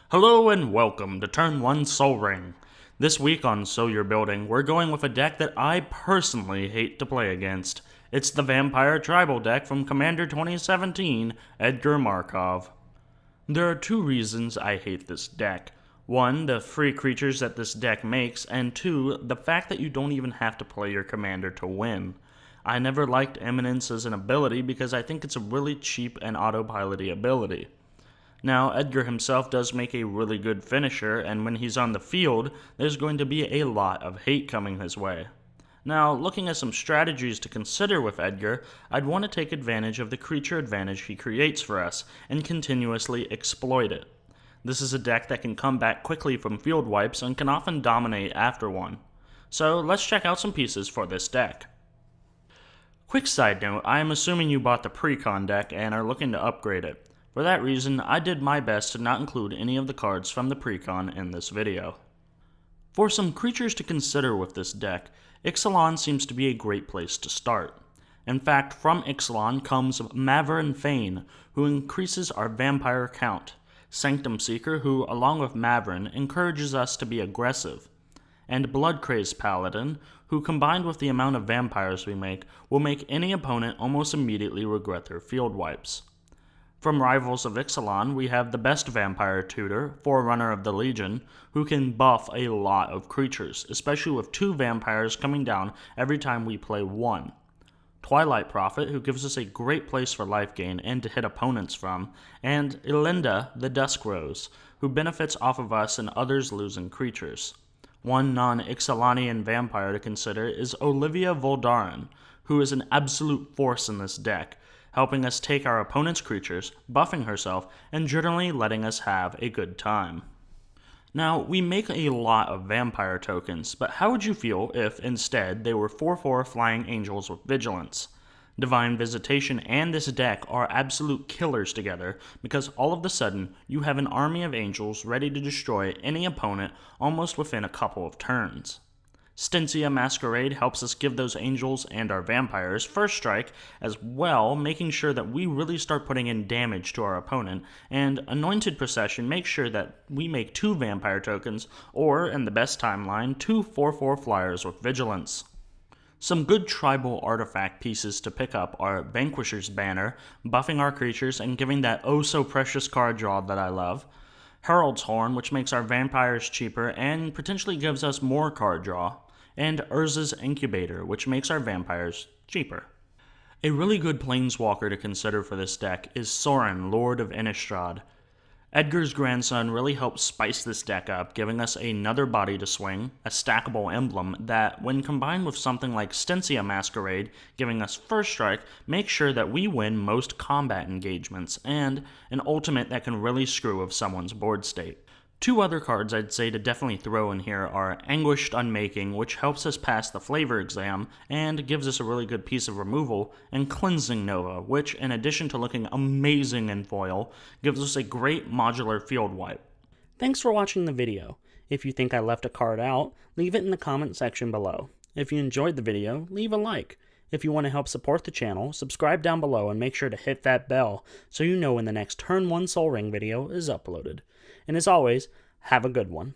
Hello and welcome to Turn 1 Sol Ring. This week on So You're Building, we're going with a deck that I personally hate to play against. It's the Vampire Tribal deck from Commander 2017, Edgar Markov. There are two reasons I hate this deck. One, the free creatures that this deck makes, and two, the fact that you don't even have to play your commander to win. I never liked Eminence as an ability because I think it's a really cheap and autopilot-y ability. Now, Edgar himself does make a really good finisher, and when he's on the field, there's going to be a lot of hate coming his way. Now, looking at some strategies to consider with Edgar, I'd want to take advantage of the creature advantage he creates for us, and continuously exploit it. This is a deck that can come back quickly from field wipes and can often dominate after one. So, let's check out some pieces for this deck. Quick side note, I am assuming you bought the Precon deck and are looking to upgrade it. For that reason, I did my best to not include any of the cards from the Precon in this video. For some creatures to consider with this deck, Ixalan seems to be a great place to start. In fact, from Ixalan comes Maverin Fane, who increases our vampire count, Sanctum Seeker, who, along with Maverin, encourages us to be aggressive, and Bloodcrazed Paladin, who combined with the amount of vampires we make, will make any opponent almost immediately regret their field wipes. From Rivals of Ixalan, we have the best vampire tutor, Forerunner of the Legion, who can buff a lot of creatures, especially with 2 vampires coming down every time we play 1. Twilight Prophet, who gives us a great place for life gain and to hit opponents from, and Elinda, the Dusk Rose, who benefits off of us and others losing creatures. One non-Ixalanian vampire to consider is Olivia Voldaren, who is an absolute force in this deck, helping us take our opponent's creatures, buffing herself, and generally letting us have a good time. Now, we make a lot of vampire tokens, but how would you feel if instead they were 4/4 flying angels with vigilance? Divine Visitation and this deck are absolute killers together because all of a sudden you have an army of angels ready to destroy any opponent almost within a couple of turns. Stensia Masquerade helps us give those angels and our vampires first strike as well, making sure that we really start putting in damage to our opponent, and Anointed Procession makes sure that we make 2 vampire tokens, or, in the best timeline, 2 4/4 flyers with vigilance. Some good tribal artifact pieces to pick up are Vanquisher's Banner, buffing our creatures and giving that oh-so-precious card draw that I love, Herald's Horn, which makes our vampires cheaper and potentially gives us more card draw, and Urza's Incubator, which makes our vampires cheaper. A really good planeswalker to consider for this deck is Sorin, Lord of Innistrad. Edgar's grandson really helps spice this deck up, giving us another body to swing, a stackable emblem that, when combined with something like Stensia Masquerade, giving us first strike, makes sure that we win most combat engagements, and an ultimate that can really screw with someone's board state. 2 other cards I'd say to definitely throw in here are Anguished Unmaking, which helps us pass the flavor exam and gives us a really good piece of removal, and Cleansing Nova, which, in addition to looking amazing in foil, gives us a great modular field wipe. Thanks for watching the video. If you think I left a card out, leave it in the comment section below. If you enjoyed the video, leave a like. If you want to help support the channel, subscribe down below and make sure to hit that bell so you know when the next Turn 1 Sol Ring video is uploaded. And as always, have a good one.